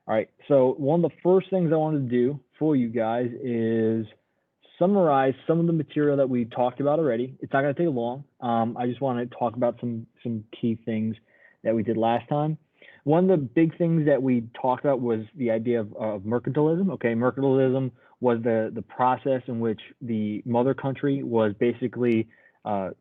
All right, so one of the first things I wanted to do for you guys is summarize some of the material that we talked about already. It's not going to take long. I just want to talk about some key things that we did last time. One of the big things that we talked about was the idea of mercantilism. Okay, mercantilism was the process in which the mother country was basically as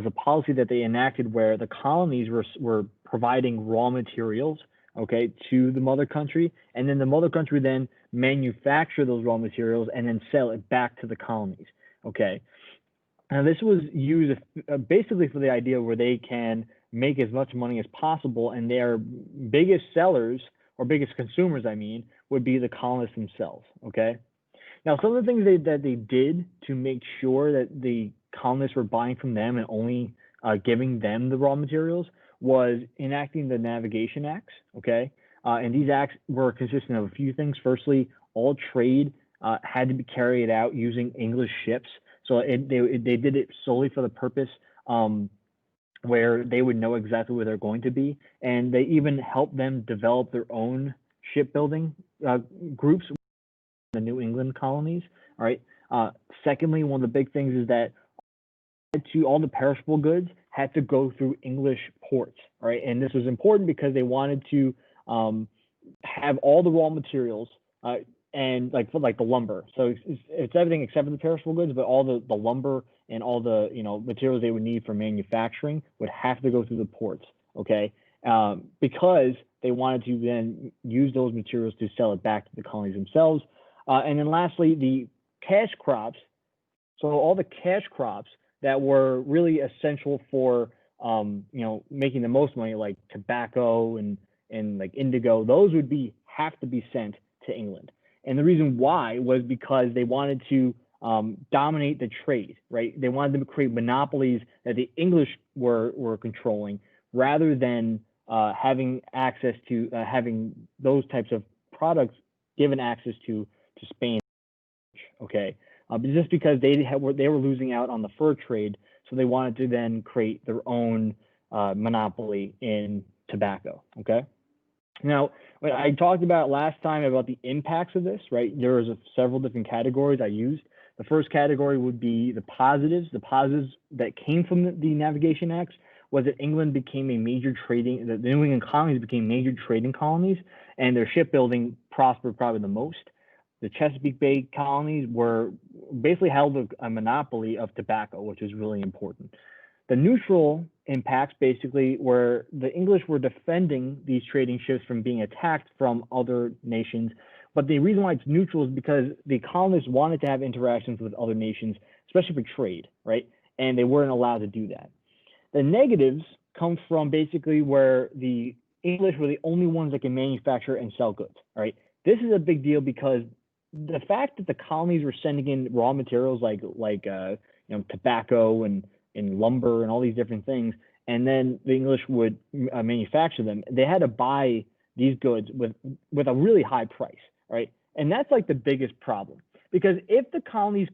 a policy that they enacted where the colonies were providing raw materials, okay, to the mother country, and then the mother country then manufacture those raw materials and then sell it back to the colonies, okay. Now this was used basically for the idea where they can make as much money as possible, and their biggest sellers or biggest consumers, I mean, would be the colonists themselves, okay. Now some of the things that they did to make sure that the colonists were buying from them and only giving them the raw materials was enacting the Navigation Acts, okay? And these acts were consistent of a few things. Firstly, all trade had to be carried out using English ships. So they did it solely for the purpose where they would know exactly where they're going to be. And they even helped them develop their own shipbuilding groups in the New England colonies, all right? Secondly, one of the big things is that all the perishable goods had to go through English ports, right? And this was important because they wanted to have all the raw materials and like the lumber. So it's everything except for the perishable goods, but all the lumber and all the materials they would need for manufacturing would have to go through the ports, okay? Because they wanted to then use those materials to sell it back to the colonies themselves. And then lastly, the cash crops. So all the cash crops that were really essential for making the most money, like tobacco and like indigo, those would have to be sent to England. And the reason why was because they wanted to dominate the trade, right? They wanted to create monopolies that the English were controlling, rather than having access to having those types of products given access to Spain, okay? But just because they were losing out on the fur trade, so they wanted to then create their own monopoly in tobacco, okay? Now, when I talked about last time about the impacts of this, right, there was several different categories I used. The first category would be the positives. The positives that came from the Navigation Acts was that England became a major trading, the New England colonies became major trading colonies, and their shipbuilding prospered probably the most. The Chesapeake Bay colonies were basically held a monopoly of tobacco, which is really important. The neutral impacts basically were the English were defending these trading ships from being attacked from other nations. But the reason why it's neutral is because the colonists wanted to have interactions with other nations, especially for trade, right? And they weren't allowed to do that. The negatives come from basically where the English were the only ones that can manufacture and sell goods, all right? This is a big deal because the fact that the colonies were sending in raw materials like tobacco and lumber and all these different things, and then the English would manufacture them, they had to buy these goods with a really high price, right? And that's like the biggest problem, because if the colonies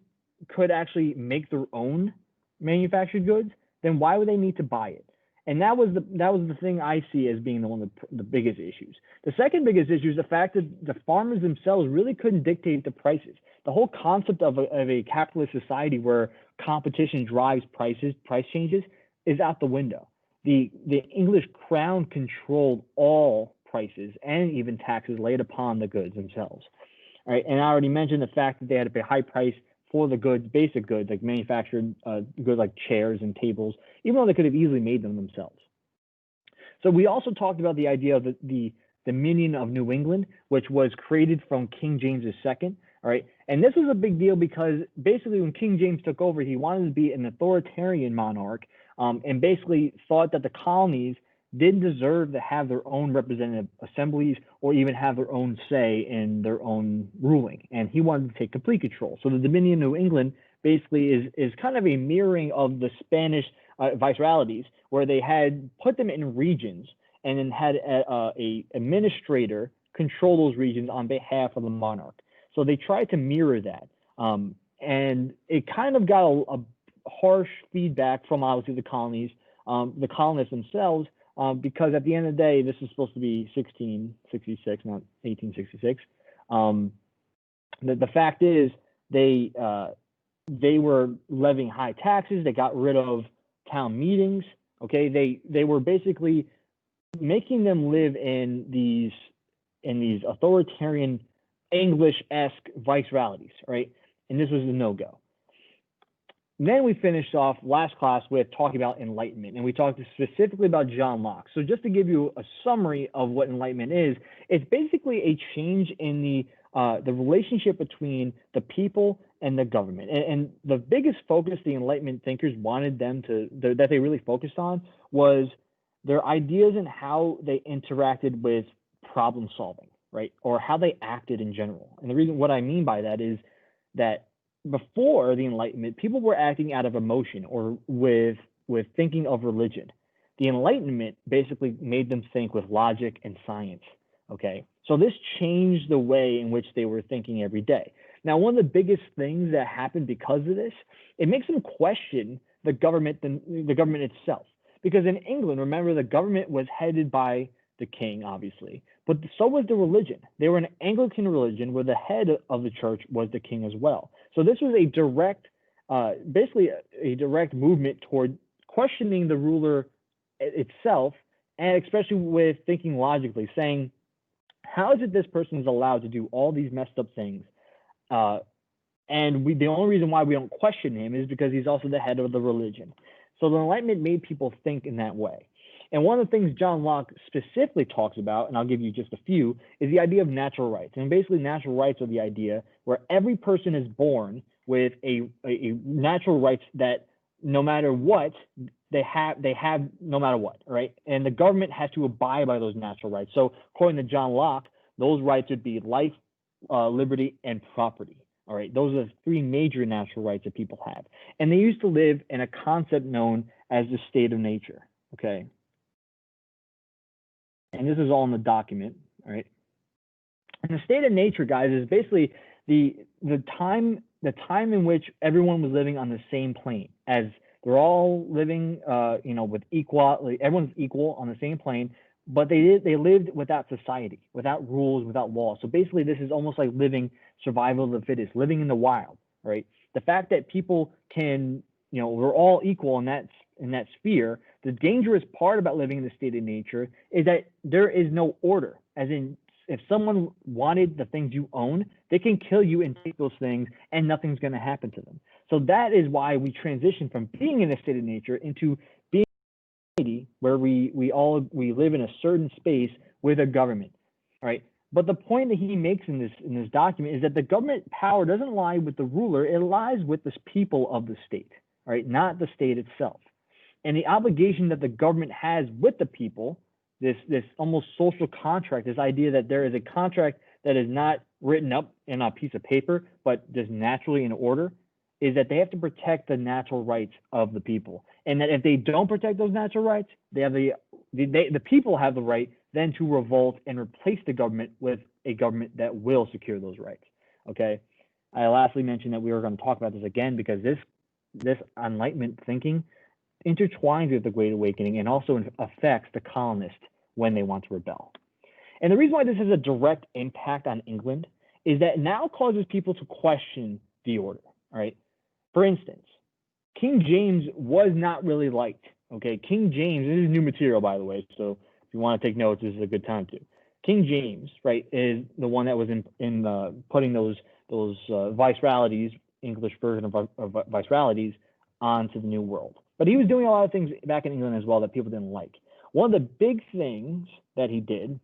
could actually make their own manufactured goods, then why would they need to buy it? And that was the thing I see as being one of the biggest issues. The second biggest issue is the fact that the farmers themselves really couldn't dictate the prices. The whole concept of a capitalist society where competition drives price changes is out the window. The English crown controlled all prices and even taxes laid upon the goods themselves. All right, and I already mentioned the fact that they had to pay high price for the goods, basic goods like manufactured goods like chairs and tables, even though they could have easily made them themselves. So we also talked about the idea of the Dominion of New England, which was created from King James II. All right, and this was a big deal because basically when King James took over, he wanted to be an authoritarian monarch, and basically thought that the colonies didn't deserve to have their own representative assemblies or even have their own say in their own ruling. And he wanted to take complete control. So the Dominion of New England basically is kind of a mirroring of the Spanish viceroyalties, where they had put them in regions and then had a administrator control those regions on behalf of the monarch. So they tried to mirror that. And it kind of got a harsh feedback from obviously the colonies, the colonists themselves, because at the end of the day, this is supposed to be 1666, not 1866. The fact is they were levying high taxes. They got rid of town meetings. Okay, they were basically making them live in these authoritarian English-esque vice-realities, right? And this was a no-go. Then we finished off last class with talking about enlightenment, and we talked specifically about John Locke. So just to give you a summary of what enlightenment is, it's basically a change in the relationship between the people and the government. And the biggest focus the Enlightenment thinkers wanted them that they really focused on was their ideas and how they interacted with problem solving, right? Or how they acted in general. And the reason what I mean by that is that before the Enlightenment, people were acting out of emotion or with thinking of religion. The Enlightenment basically made them think with logic and science. Okay, so this changed the way in which they were thinking every day. Now, one of the biggest things that happened because of this, it makes them question the government itself. Because in England, remember, the government was headed by the king, obviously, but so was the religion. They were an Anglican religion where the head of the church was the king as well. So this was a direct, basically a direct movement toward questioning the ruler itself, and especially with thinking logically, saying, how is it this person is allowed to do all these messed up things? And the only reason why we don't question him is because he's also the head of the religion. So the Enlightenment made people think in that way. And one of the things John Locke specifically talks about, and I'll give you just a few, is the idea of natural rights. And basically natural rights are the idea where every person is born with a natural rights that no matter what, they have no matter what, right? And the government has to abide by those natural rights. So according to John Locke, those rights would be life, liberty, and property. All right, those are the three major natural rights that people have. And they used to live in a concept known as the state of nature, okay? And this is all in the document, all right? And the state of nature, guys, is basically the time in which everyone was living on the same plane, as they're all living, with everyone's equal on the same plane, but they lived without society, without rules, without laws. So basically, this is almost like living survival of the fittest, living in the wild, right? The fact that people can, we're all equal in that sphere. The dangerous part about living in the state of nature is that there is no order. As in, if someone wanted the things you own, they can kill you and take those things, and nothing's going to happen to them. So that is why we transition from being in a state of nature into being a society where we live in a certain space with a government, all right? But the point that he makes in this document is that the government power doesn't lie with the ruler; it lies with the people of the state, all right, not the state itself. And the obligation that the government has with the people, this almost social contract, this idea that there is a contract that is not written up in a piece of paper, but just naturally in order, is that they have to protect the natural rights of the people. And that if they don't protect those natural rights, the people have the right then to revolt and replace the government with a government that will secure those rights. Okay. I lastly mentioned that we were going to talk about this again because this Enlightenment thinking intertwines with the Great Awakening and also affects the colonists when they want to rebel. And the reason why this has a direct impact on England is that it now causes people to question the order, all right? For instance, King James was not really liked, okay? King James, this is new material, by the way, so if you want to take notes, this is a good time to. King James, right, is the one that was in putting those vicerealities, English version of vicerealities, onto the New World. But he was doing a lot of things back in England as well that people didn't like. One of the big things that he did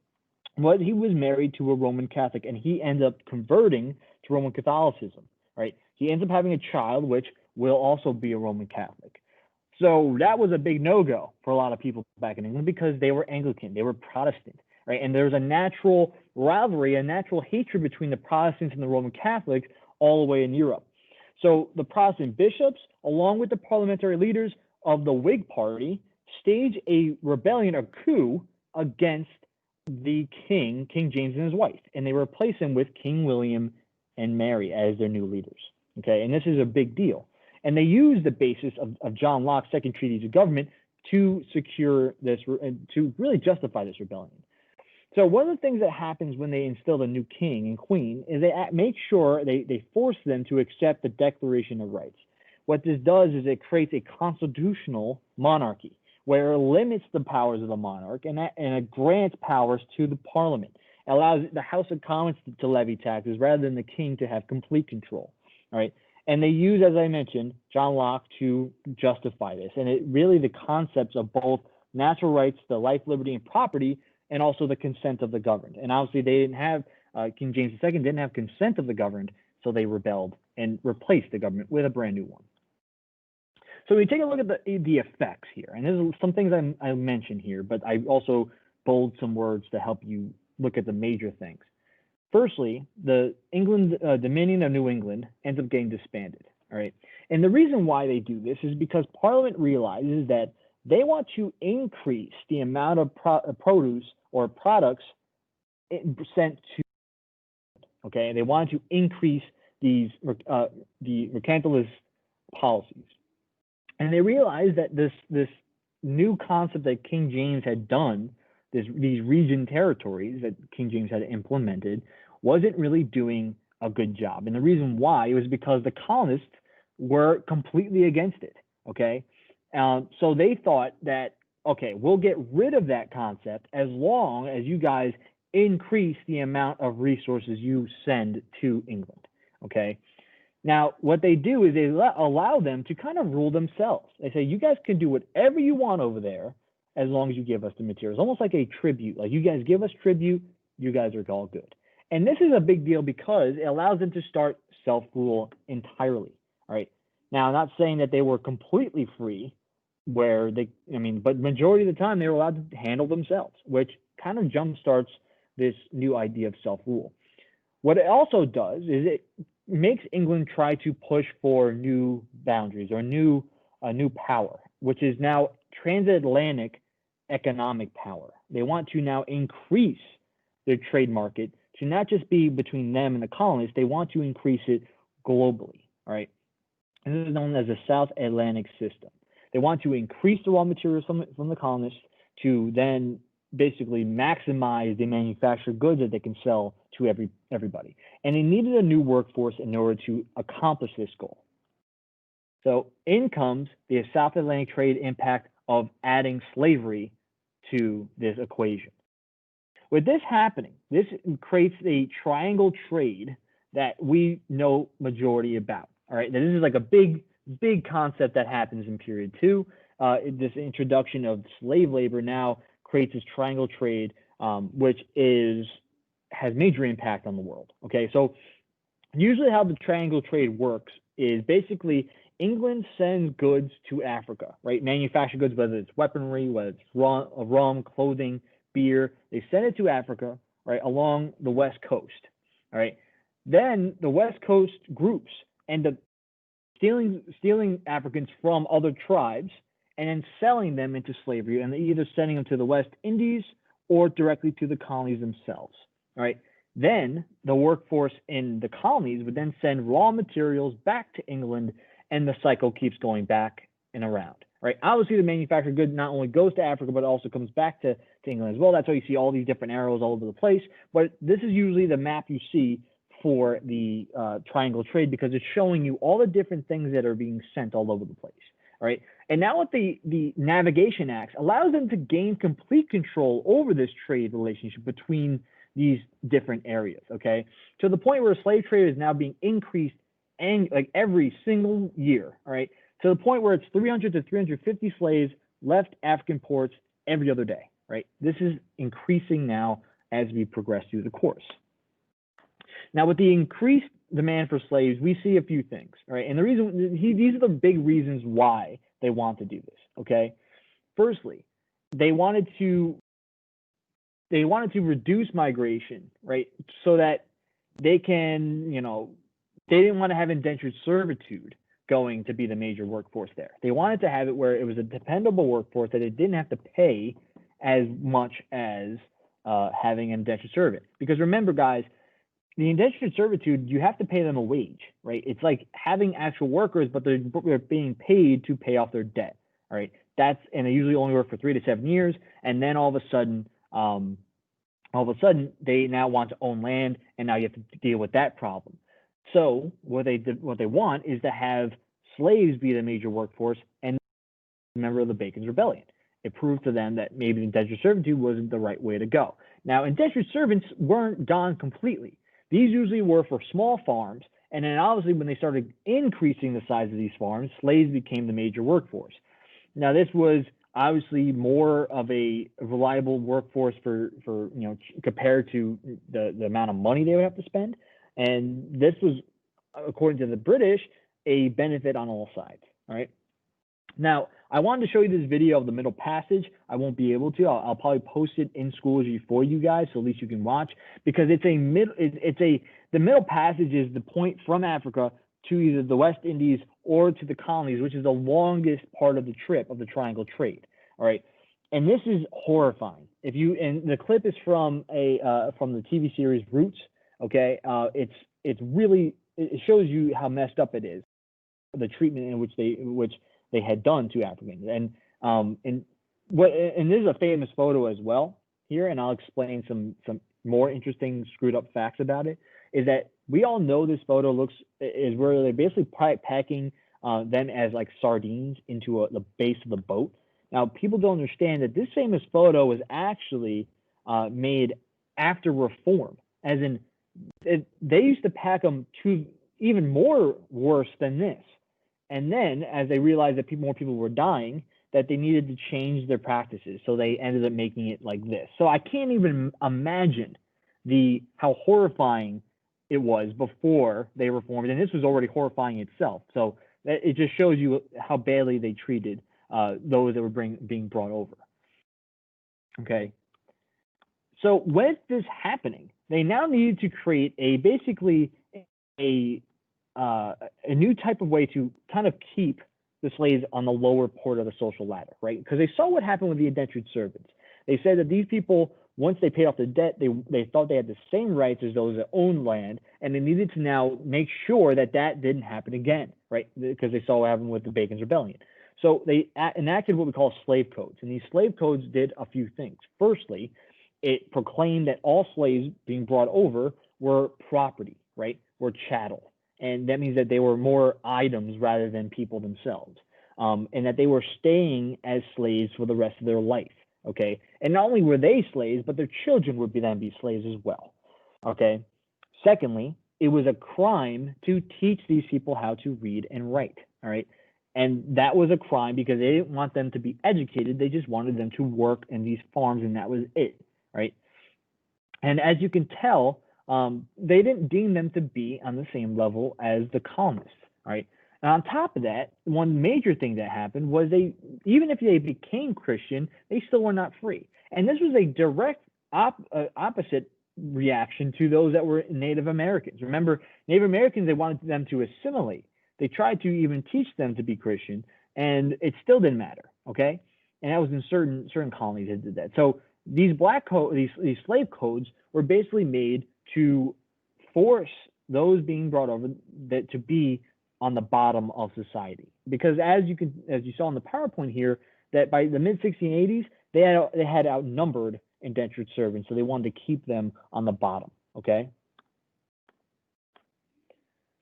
was he was married to a Roman Catholic, and he ended up converting to Roman Catholicism, right? He ends up having a child, which will also be a Roman Catholic. So that was a big no-go for a lot of people back in England because they were Anglican, they were Protestant, right? And there's a natural rivalry, a natural hatred between the Protestants and the Roman Catholics all the way in Europe. So the Protestant bishops, along with the parliamentary leaders of the Whig Party, staged a rebellion or coup against the King James and his wife, and they replaced him with King William and Mary as their new leaders. Okay, and this is a big deal. And they used the basis of John Locke's Second Treatise of Government to secure this, to really justify this rebellion. So one of the things that happens when they instill a new king and queen is they make sure they force them to accept the Declaration of Rights. What this does is it creates a constitutional monarchy where it limits the powers of the monarch and it grants powers to the parliament. It allows the House of Commons to levy taxes rather than the king to have complete control. All right. And they use, as I mentioned, John Locke to justify this. And it really the concepts of both natural rights, the life, liberty, and property, and also the consent of the governed. And obviously they didn't have, King James II didn't have consent of the governed, so they rebelled and replaced the government with a brand new one. So we take a look at the effects here. And there's some things I mentioned here, but I also bold some words to help you look at the major things. Firstly, the Dominion of New England ends up getting disbanded, all right? And the reason why they do this is because Parliament realizes that they want to increase the amount of produce or products sent to, okay? And they want to increase these the mercantilist policies. And they realized that this new concept that King James had done, these region territories that King James had implemented, wasn't really doing a good job. And the reason why was because the colonists were completely against it, okay? So they thought that, okay, we'll get rid of that concept as long as you guys increase the amount of resources you send to England, okay? Now, what they do is they allow them to kind of rule themselves. They say, you guys can do whatever you want over there as long as you give us the materials, almost like a tribute. Like, you guys give us tribute, you guys are all good. And this is a big deal because it allows them to start self-rule entirely, all right? Now, I'm not saying that they were completely free where but majority of the time they were allowed to handle themselves, which kind of jumpstarts this new idea of self-rule. What it also does is it makes England try to push for new boundaries or a new power, which is now transatlantic economic power. They want to now increase their trade market to not just be between them and the colonists. They want to increase it globally, all right? And this is known as the South Atlantic system. They want to increase the raw materials from the colonists to then basically maximize the manufactured goods that they can sell to everybody. And they needed a new workforce in order to accomplish this goal. So in comes the South Atlantic trade impact of adding slavery to this equation. With this happening, this creates a triangle trade that we know majority about. All right, now, this is like a big concept that happens in period 2. This introduction of slave labor now creates this triangle trade, which has major impact on the world. Okay, so usually how the triangle trade works is basically England sends goods to Africa, right? Manufactured goods, whether it's weaponry, whether it's rum, clothing, beer, they send it to Africa, right, along the West Coast, all right? Then the West Coast groups end up stealing Africans from other tribes and then selling them into slavery, and either sending them to the West Indies or directly to the colonies themselves, all right? Then the workforce in the colonies would then send raw materials back to England, and the cycle keeps going back and around, right? Obviously, the manufactured good not only goes to Africa, but also comes back to England as well. That's why you see all these different arrows all over the place. But this is usually the map you see for the triangle trade, because it's showing you all the different things that are being sent all over the place, all right? And now with the Navigation Acts allows them to gain complete control over this trade relationship between these different areas, okay? To the point where slave trade is now being increased and like every single year, all right? To the point where it's 300 to 350 slaves left African ports every other day, right? This is increasing now as we progress through the course. Now, with the increased demand for slaves, we see a few things, all right? And the reason, these are the big reasons why they want to do this, okay? Firstly, they wanted to reduce migration, right? So that they can, they didn't want to have indentured servitude going to be the major workforce there. They wanted to have it where it was a dependable workforce that it didn't have to pay as much as having indentured servant. Because remember, guys, the indentured servitude, you have to pay them a wage, right? It's like having actual workers, but they're being paid to pay off their debt, all right? and they usually only work for 3 to 7 years, and then all of a sudden they now want to own land, and now you have to deal with that problem. So what they want is to have slaves be the major workforce and a member of the Bacon's Rebellion. It proved to them that maybe indentured servitude wasn't the right way to go. Now, indentured servants weren't gone completely. These usually were for small farms, and then obviously when they started increasing the size of these farms, slaves became the major workforce. Now, this was obviously more of a reliable workforce for compared to the amount of money they would have to spend. And this was, according to the British, a benefit on all sides. All right. Now, I wanted to show you this video of the Middle Passage. I won't be able to. I'll probably post it in schools for you guys, so at least you can watch, because the Middle Passage is the point from Africa to either the West Indies or to the colonies, which is the longest part of the trip of the Triangle Trade. All right, and this is horrifying. And the clip is from the TV series Roots. Okay, it shows you how messed up it is, the treatment in which they had done to Africans, and this is a famous photo as well here, and I'll explain some more interesting screwed up facts about it. Is that we all know this photo is where they're basically packing them as like sardines into the base of the boat. Now, people don't understand that this famous photo was actually made after reform, as in they used to pack them to even more worse than this. And then, as they realized that more people were dying, that they needed to change their practices, so they ended up making it like this. So I can't even imagine how horrifying it was before they reformed, and this was already horrifying itself. So it just shows you how badly they treated those that were being brought over. Okay. So with this happening, they now needed to create basically a new type of way to kind of keep the slaves on the lower part of the social ladder, right? Because they saw what happened with the indentured servants. They said that these people, once they paid off the debt, they thought they had the same rights as those that owned land, and they needed to now make sure that didn't happen again, right? Because they saw what happened with the Bacon's Rebellion. So they enacted what we call slave codes, and these slave codes did a few things. Firstly, it proclaimed that all slaves being brought over were property, right? Were chattel. And that means that they were more items rather than people themselves, and that they were staying as slaves for the rest of their life. Okay, and not only were they slaves, but their children would then be slaves as well. Okay. Secondly, it was a crime to teach these people how to read and write. All right, and that was a crime because they didn't want them to be educated. They just wanted them to work in these farms, and that was it. Right, and as you can tell, they didn't deem them to be on the same level as the colonists, right? And on top of that, one major thing that happened was even if they became Christian, they still were not free. And this was a direct opposite reaction to those that were Native Americans. Remember, Native Americans, they wanted them to assimilate. They tried to even teach them to be Christian, and it still didn't matter, okay? And that was in certain colonies that did that. So these these slave codes were basically made to force those being brought over to be on the bottom of society, because as you saw in the PowerPoint here, that by the mid 1680s they had outnumbered indentured servants, so they wanted to keep them on the bottom. Okay.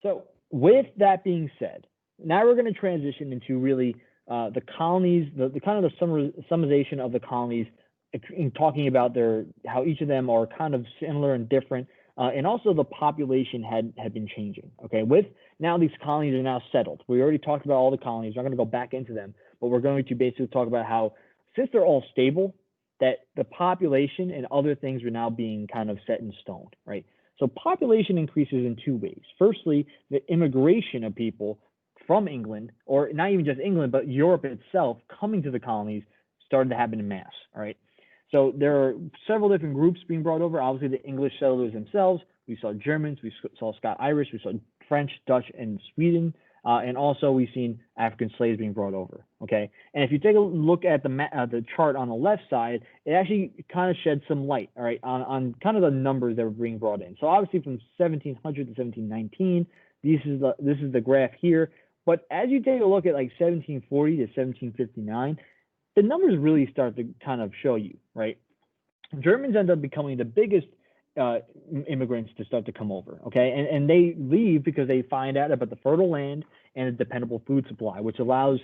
So with that being said, now we're going to transition into really the colonies, the kind of the summarization of the colonies, in talking about how each of them are kind of similar and different. And also the population had been changing. Okay, with now these colonies are now settled. We already talked about all the colonies. We're not going to go back into them, but we're going to basically talk about how, since they're all stable, that the population and other things are now being kind of set in stone, right? So population increases in two ways. Firstly, the immigration of people from England, or not even just England, but Europe itself, coming to the colonies started to happen in mass, all right? So there are several different groups being brought over. Obviously, the English settlers themselves. We saw Germans, we saw Scotch-Irish, we saw French, Dutch, and Sweden. And also we've seen African slaves being brought over, okay? And if you take a look at the chart on the left side, it actually kind of sheds some light, all right, on kind of the numbers that were being brought in. So obviously from 1700 to 1719, this is the graph here. But as you take a look at like 1740 to 1759, the numbers really start to kind of show you, right? Germans end up becoming the biggest immigrants to start to come over, okay? And they leave because they find out about the fertile land and a dependable food supply, which allows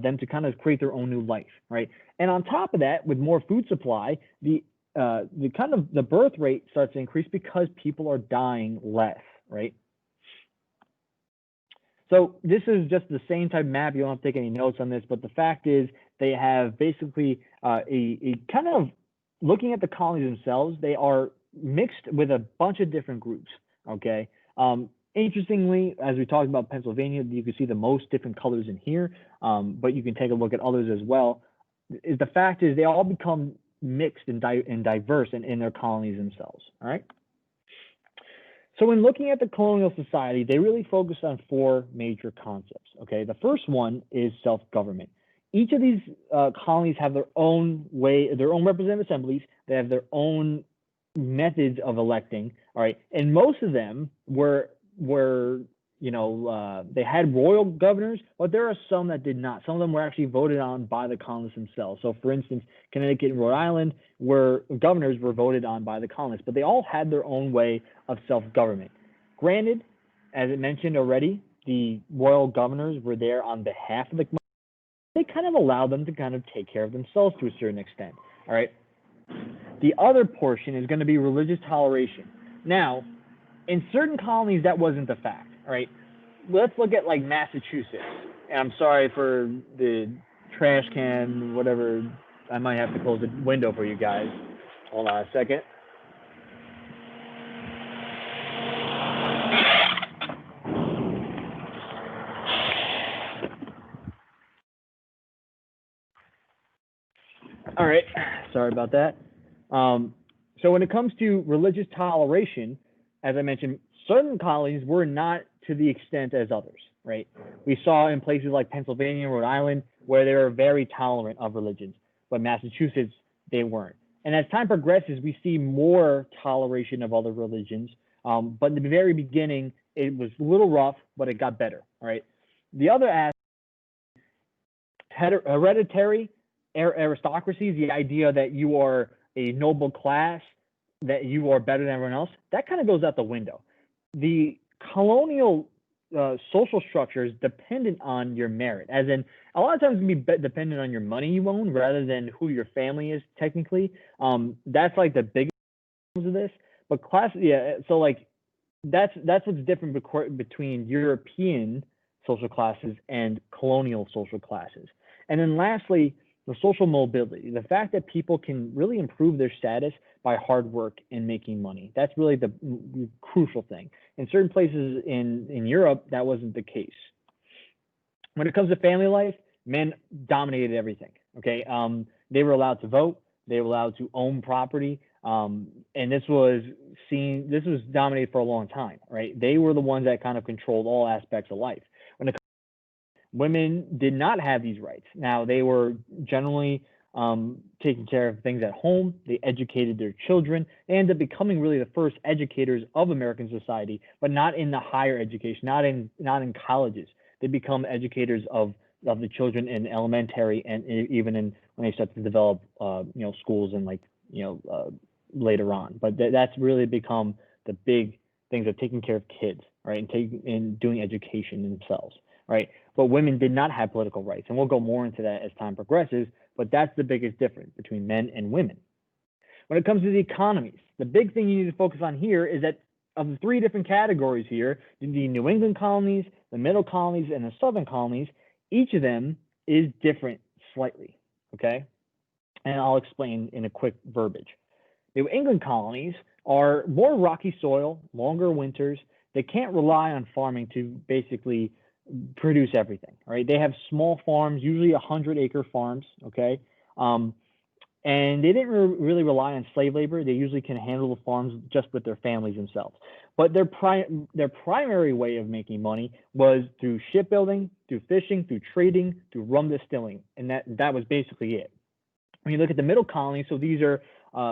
them to kind of create their own new life, right? And on top of that, with more food supply, the kind of the birth rate starts to increase because people are dying less, right? So this is just the same type of map. You don't have to take any notes on this, but the fact is they have basically a kind of looking at the colonies themselves. They are mixed with a bunch of different groups. Okay. Interestingly, as we talked about Pennsylvania, you can see the most different colors in here, but you can take a look at others as well. Is the fact is they all become mixed and diverse in their colonies themselves. All right. So when looking at the colonial society, they really focus on four major concepts. Okay, the first one is self-government. Each of these colonies have their own way, their own representative assemblies. They have their own methods of electing. All right, and most of them were they had royal governors, but there are some that did not. Some of them were actually voted on by the colonists themselves. So, for instance, Connecticut and Rhode Island, where governors were voted on by the colonists, but they all had their own way of self-government. Granted, as I mentioned already, the royal governors were there on behalf of the colonists. They kind of allowed them to kind of take care of themselves to a certain extent. All right. The other portion is going to be religious toleration. Now, in certain colonies, that wasn't the fact. All right, let's look at like Massachusetts. And I'm sorry for the trash can, whatever. I might have to close the window for you guys. Hold on a second. All right, sorry about that. So when it comes to religious toleration, as I mentioned, certain colonies were not to the extent as others, right? We saw in places like Pennsylvania and Rhode Island where they were very tolerant of religions, but Massachusetts, they weren't. And as time progresses, we see more toleration of other religions. But in the very beginning, it was a little rough, but it got better, all right? The other aspect, hereditary aristocracy, is the idea that you are a noble class, that you are better than everyone else, that kind of goes out the window. The colonial social structure is dependent on your merit, as in a lot of times it can be dependent on your money you own rather than who your family is technically. That's like the biggest of this. But class, yeah. So like that's what's different between European social classes and colonial social classes. And then lastly, the social mobility, the fact that people can really improve their status by hard work and making money. That's really the crucial thing. In certain places in Europe, that wasn't the case. When it comes to family life, men dominated everything. Okay, they were allowed to vote, they were allowed to own property, and this was dominated for a long time. Right, they were the ones that kind of controlled all aspects of life. When it women did not have these rights. Now, they were generally taking care of things at home. They educated their children. They ended up becoming really the first educators of American society, but not in the higher education, not in colleges. They become educators of the children in elementary and even in when they start to develop schools and later on. But that's really become the big things of taking care of kids, right, and doing education themselves, right? But women did not have political rights, and we'll go more into that as time progresses, but that's the biggest difference between men and women. When it comes to the economies, the big thing you need to focus on here is that of the three different categories here, the New England colonies, the middle colonies, and the southern colonies, each of them is different slightly, okay? And I'll explain in a quick verbiage. New England colonies are more rocky soil, longer winters. They can't rely on farming to basically produce everything, right? They have small farms, usually 100-acre farms, okay? And they didn't really rely on slave labor. They usually can handle the farms just with their families themselves. But their primary way of making money was through shipbuilding, through fishing, through trading, through rum distilling, and that was basically it. When you look at the middle colonies, so these are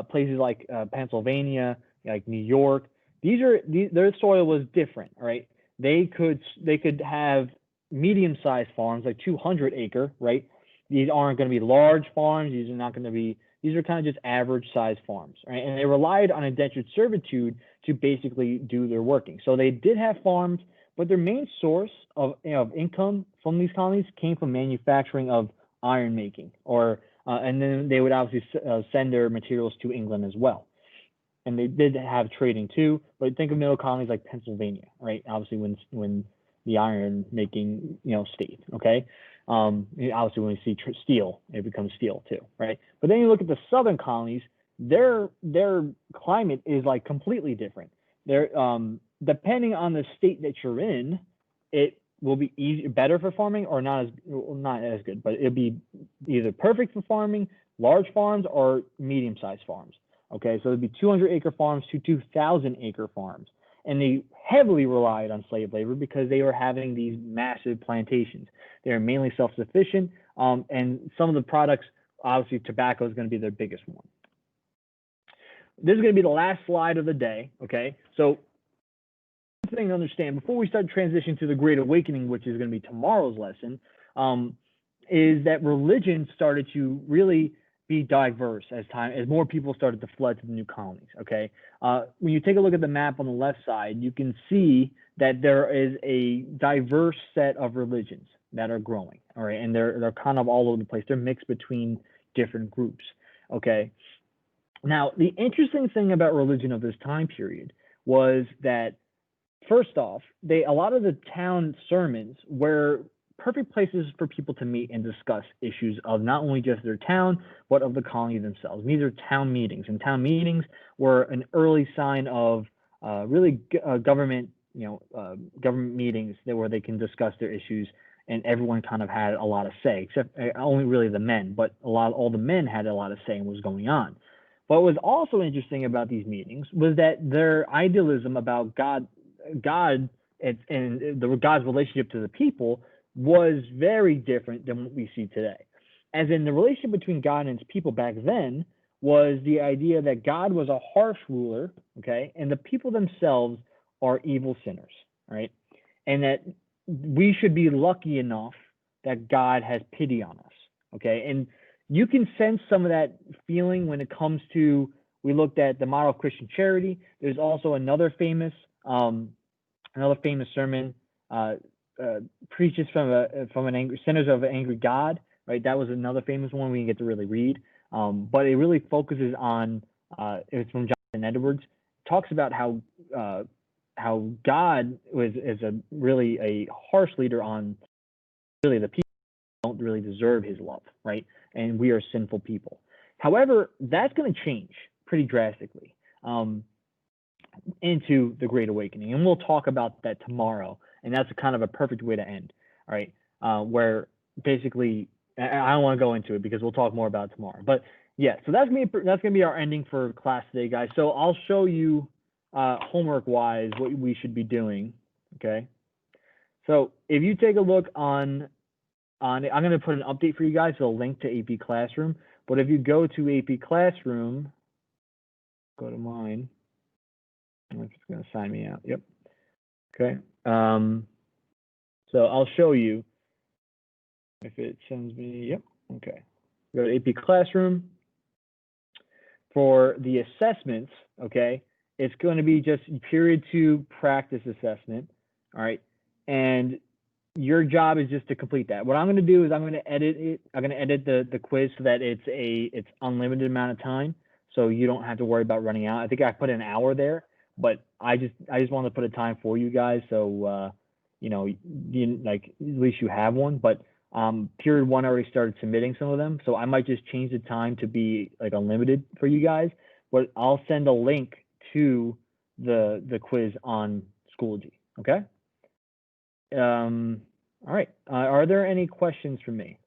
places like Pennsylvania, like New York. Their soil was different, right? They could have medium-sized farms, like 200-acre, right? these aren't going to be large farms. These are not going to be, these are kind of just average size farms, right? And they relied on indentured servitude to basically do their working. So they did have farms, but their main source of income from these colonies came from manufacturing of iron making, and then they would obviously send their materials to England as well. And they did have trading too, but think of middle colonies like Pennsylvania, right? Obviously, when the iron making state, okay. Obviously, when we see steel, it becomes steel too, right? But then you look at the southern colonies, their climate is like completely different. They're depending on the state that you're in, it will be better for farming or not as good, but it'll be either perfect for farming, large farms, or medium-sized farms. Okay, so it'd be 200-acre farms to 2,000-acre farms, and they heavily relied on slave labor because they were having these massive plantations. They were mainly self-sufficient, and some of the products, obviously, tobacco is going to be their biggest one. This is going to be the last slide of the day. Okay, so one thing to understand before we start transitioning to the Great Awakening, which is going to be tomorrow's lesson, is that religion started to really be diverse as more people started to flood to the new colonies. Okay, when you take a look at the map on the left side, you can see that there is a diverse set of religions that are growing. All right, and they're kind of all over the place. They're mixed between different groups. Okay, now the interesting thing about religion of this time period was that first off, a lot of the town sermons were perfect places for people to meet and discuss issues of not only just their town, but of the colony themselves. And these are town meetings, and town meetings were an early sign of government meetings where they can discuss their issues, and everyone kind of had a lot of say, except only really the men, but all the men had a lot of say in what was going on. What was also interesting about these meetings was that their idealism about God and God's relationship to the people was very different than what we see today. As in, the relationship between God and his people back then was the idea that God was a harsh ruler, okay, and the people themselves are evil sinners, right? And that we should be lucky enough that God has pity on us, okay? And you can sense some of that feeling when it comes to, we looked at the model of Christian charity. There's also another famous sermon, preaches from an angry sinners of an angry God, right? That was another famous one we didn't get to really read, but it really focuses on it's from Jonathan Edwards. It talks about how God is really a harsh leader on really the people who don't really deserve his love, right? And we are sinful people. However, that's going to change pretty drastically into the Great Awakening, and we'll talk about that tomorrow. And that's kind of a perfect way to end, all right? Where basically, I don't want to go into it because we'll talk more about it tomorrow. But yeah, so that's gonna be our ending for class today, guys. So I'll show you homework-wise what we should be doing. Okay. So if you take a look on I'm gonna put an update for you guys, so a link to AP Classroom. But if you go to AP Classroom, go to mine. I don't know if it's gonna sign me out. Yep. Okay. So I'll show you if it sends me. Yep. Okay. Go to AP Classroom. For the assessments, okay, it's going to be just period 2 practice assessment. All right. And your job is just to complete that. What I'm going to do is I'm going to edit it. I'm going to edit the quiz so that it's unlimited amount of time, so you don't have to worry about running out. I think I put an hour there, but I just want to put a time for you guys, so at least you have one. But period 1 already started submitting some of them, so I might just change the time to be like unlimited for you guys. But I'll send a link to the quiz on Schoology. Okay. All right. Are there any questions for me?